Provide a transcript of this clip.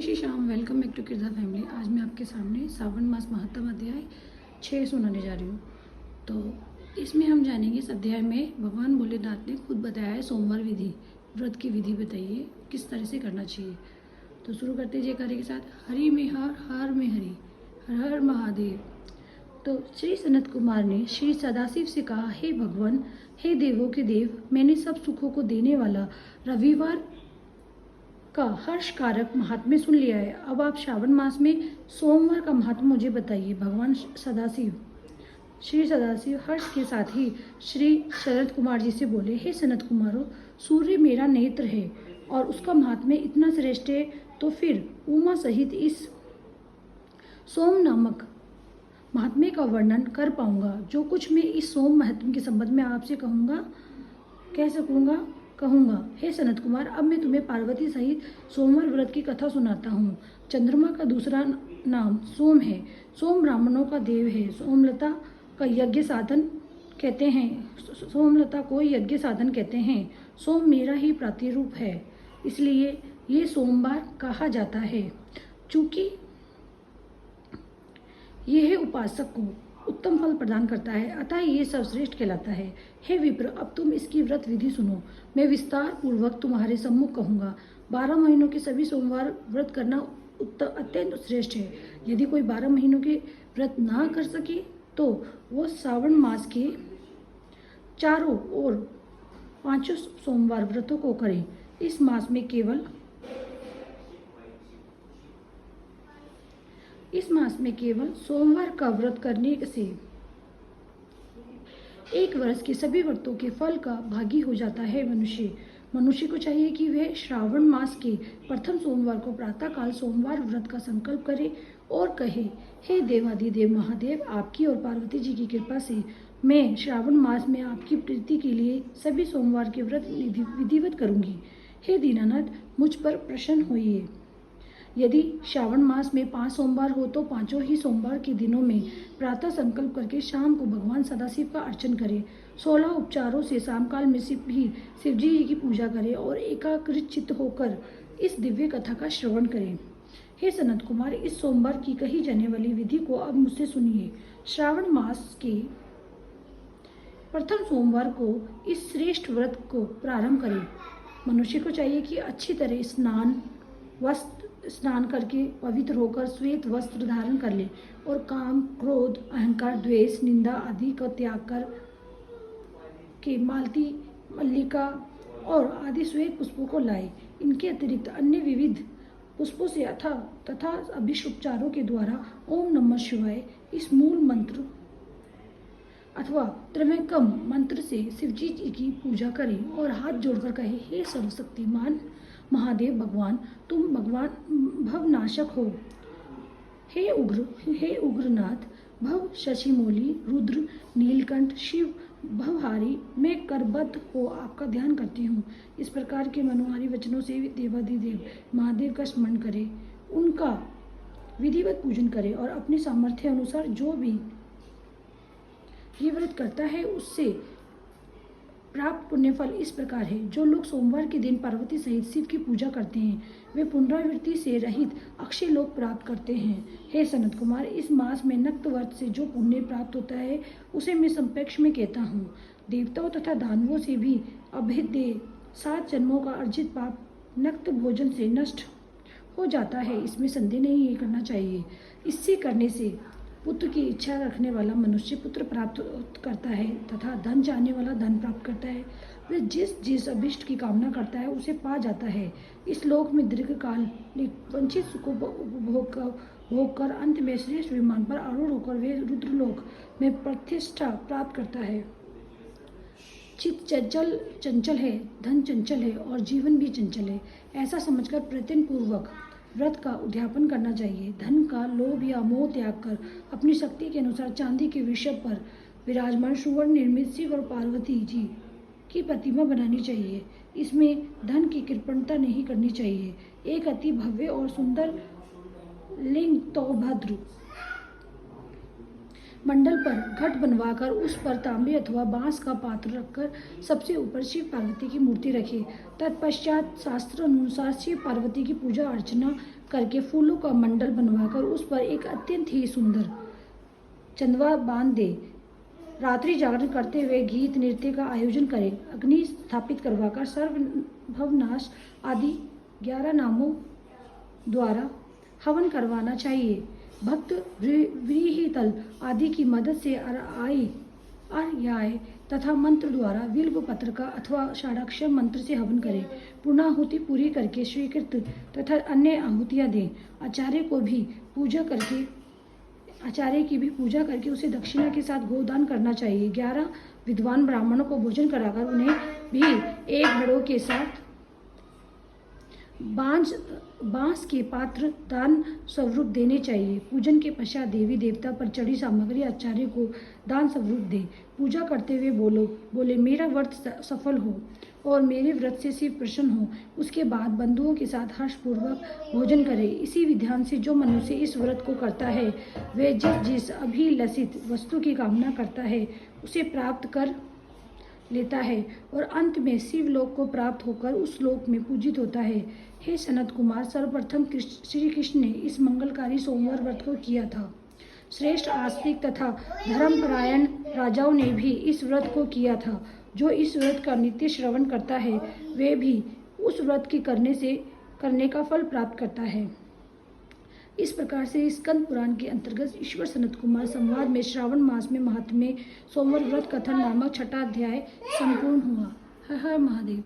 जय Shri Shyam. Welcome back to किरदा family. आज मैं आपके सामने सावन मास महत्तम अध्याय 6 सुनाने जा रही हूँ। तो इसमें हम जानेंगे, इस अध्याय में भगवान भोलेनाथ ने खुद बताया है सोमवार विधि, व्रत की विधि बताइए किस तरह से करना चाहिए। तो शुरू करते हैं जयकारे के साथ। हरि में हर, हर में हरि, हर हर महादेव। तो श्री सनत कुमार ने श्री सदाशिव से कहा, हे भगवान, हे देवों के देव, मैंने सब सुखों को देने वाला रविवार का हर्षकारक महात्म्य सुन लिया है। अब आप श्रावण मास में सोमवार का महात्म्य मुझे बताइए। भगवान सदाशिव, श्री सदाशिव हर्ष के साथ ही श्री शरद कुमार जी से बोले, हे सनत कुमारों, सूर्य मेरा नेत्र है और उसका महात्म्य इतना श्रेष्ठ है, तो फिर उमा सहित इस सोम नामक महात्म्य का वर्णन कर पाऊंगा। जो कुछ मैं इस सोम महात्म्य के संबंध में आपसे कहूँगा। हे सनत कुमार, अब मैं तुम्हें पार्वती सहित सोमवार व्रत की कथा सुनाता हूँ। चंद्रमा का दूसरा नाम सोम है। सोम ब्राह्मणों का देव है। सोमलता को यज्ञ साधन कहते हैं। सोम मेरा ही प्रतिरूप है, इसलिए ये सोमवार कहा जाता है। चूंकि यह उपासक को उत्तम फल प्रदान करता है, अतः ये सर्वश्रेष्ठ कहलाता है। हे विप्र, अब तुम इसकी व्रत विधि सुनो। मैं विस्तार पूर्वक तुम्हारे सम्मुख कहूँगा। 12 महीनों के सभी सोमवार व्रत करना अत्यंत श्रेष्ठ है। यदि कोई 12 महीनों के व्रत ना कर सके तो वो श्रावण मास के चारों और 5 सोमवार व्रतों को करे। इस मास में केवल सोमवार का व्रत करने से 1 वर्ष के सभी व्रतों के फल का भागी हो जाता है। मनुष्य को चाहिए कि वह श्रावण मास के प्रथम सोमवार को प्रातः काल सोमवार व्रत का संकल्प करे और कहे, हे देवाधिदेव महादेव, आपकी और पार्वती जी की कृपा से मैं श्रावण मास में आपकी प्रीति के लिए सभी सोमवार के व्रत विधिवत करूंगी। हे दीनानाथ, मुझ पर प्रसन्न होइए। यदि श्रावण मास में 5 सोमवार हो तो 5 ही सोमवार के दिनों में प्रातः संकल्प करके शाम को भगवान सदाशिव का अर्चन करें। 16 उपचारों से शाम काल में शिव जी की पूजा करें और एकाग्र चित्त होकर इस दिव्य कथा का श्रवण करें। हे सनत कुमार, इस सोमवार की कही जाने वाली विधि को अब मुझसे सुनिए। श्रावण मास के प्रथम सोमवार को इस श्रेष्ठ व्रत को प्रारंभ करें। मनुष्य को चाहिए कि अच्छी तरह स्नान करके पवित्र होकर श्वेत वस्त्र धारण कर ले और काम, क्रोध, अहंकार, द्वेष, निंदा आदि का त्याग कर के मालती, मल्लिका और आदि श्वेत पुष्पों को लाए। इनके अतिरिक्त अन्य विविध पुष्पों से तथा अभिषुपचारों के द्वारा ओम नमः शिवाय इस मूल मंत्र अथवा त्र्यंबकम मंत्र से शिवजी की पूजा करें और हाथ जोड़कर कहे, हे सर्वशक्तिमान महादेव भगवान, तुम भगवान भवनाशक हो। हे उग्रनाथ, भव शशिमौली, रुद्र, नीलकंठ, शिव भवहारी, मैं करबद्ध हो आपका ध्यान करती हूँ। इस प्रकार के मनोहारी वचनों से देवाधिदेव महादेव का स्मरण करें, उनका विधिवत पूजन करें और अपने सामर्थ्य अनुसार जो भी ये व्रत करता है उससे प्राप्त पुण्यफल इस प्रकार है। जो लोग सोमवार के दिन पार्वती सहित शिव की पूजा करते हैं वे पुनरावृत्ति से रहित अक्षय लोक प्राप्त करते हैं। हे सनत कुमार, इस मास में नक्त व्रत से जो पुण्य प्राप्त होता है उसे मैं संपेक्ष में कहता हूँ। देवताओं तथा दानवों से भी अभेद्य 7 जन्मों का अर्जित पाप नक्त भोजन से नष्ट हो जाता है, इसमें संदेह नहीं ये करना चाहिए। इससे करने से पुत्र की इच्छा रखने वाला मनुष्य पुत्र प्राप्त करता है तथा धन चाहने वाला धन प्राप्त करता है। वह जिस अभिष्ट की कामना करता है उसे पा जाता है। इस लोक में दीर्घकाल वंचित सुखों भोग कर अंत में श्रेष्ठ विमान पर आरूढ़ होकर वे रुद्रलोक में प्रतिष्ठा प्राप्त करता है। चित्त चंचल है, धन चंचल है और जीवन भी चंचल है, ऐसा समझकर प्रयत्न पूर्वक व्रत का उद्यापन करना चाहिए। धन का लोभ या मोह त्याग कर अपनी शक्ति के अनुसार चांदी के वृषभ पर विराजमान सुवर्ण निर्मित शिव और पार्वती जी की प्रतिमा बनानी चाहिए। इसमें धन की कृपणता नहीं करनी चाहिए। एक अति भव्य और सुंदर लिंग तौभद्र मंडल पर घट बनवाकर उस पर तांबे अथवा बांस का पात्र रखकर सबसे ऊपर शिव पार्वती की मूर्ति रखे। तत्पश्चात शास्त्र अनुसार शिव पार्वती की पूजा अर्चना करके फूलों का मंडल बनवाकर उस पर एक अत्यंत ही सुंदर चंदवा बांध दे। रात्रि जागरण करते हुए गीत नृत्य का आयोजन करें। अग्नि स्थापित करवाकर सर्वभवनाश आदि 11 नामों द्वारा हवन करवाना चाहिए। भक्त व्रीहितल आदि की मदद से अर्याय तथा मंत्र द्वारा बिल्व पत्र का अथवा षाडाक्षर मंत्र से हवन करें। पूर्णाहुति पूरी करके स्वीकृत तथा अन्य आहुतियां दें। आचार्य की भी पूजा करके उसे दक्षिणा के साथ गोदान करना चाहिए। 11 विद्वान ब्राह्मणों को भोजन कराकर उन्हें भी एक घड़ों के साथ बांस के पात्र दान स्वरूप देने चाहिए। पूजन के पश्चात देवी देवता पर चढ़ी सामग्री आचार्य को दान स्वरूप दे। पूजा करते हुए बोले मेरा व्रत सफल हो और मेरे व्रत से शिव प्रसन्न हो। उसके बाद बंधुओं के साथ हर्षपूर्वक भोजन करे। इसी विधान से जो मनुष्य इस व्रत को करता है वह जिस अभिलषित वस्तु की कामना करता है उसे प्राप्त कर लेता है और अंत में शिवलोक को प्राप्त होकर उस लोक में पूजित होता है। हे सनत कुमार, सर्वप्रथम श्री कृष्ण ने इस मंगलकारी सोमवार व्रत को किया था। श्रेष्ठ आस्तिक तथा धर्मपरायण राजाओं ने भी इस व्रत को किया था। जो इस व्रत का नित्य श्रवण करता है वे भी उस व्रत के करने का फल प्राप्त करता है। इस प्रकार से स्कंद पुराण के अंतर्गत ईश्वर सनत कुमार संवाद में श्रावण मास में महात्म्य सोमवार व्रत कथन नामक 6वां अध्याय संपूर्ण हुआ। हर हर महादेव।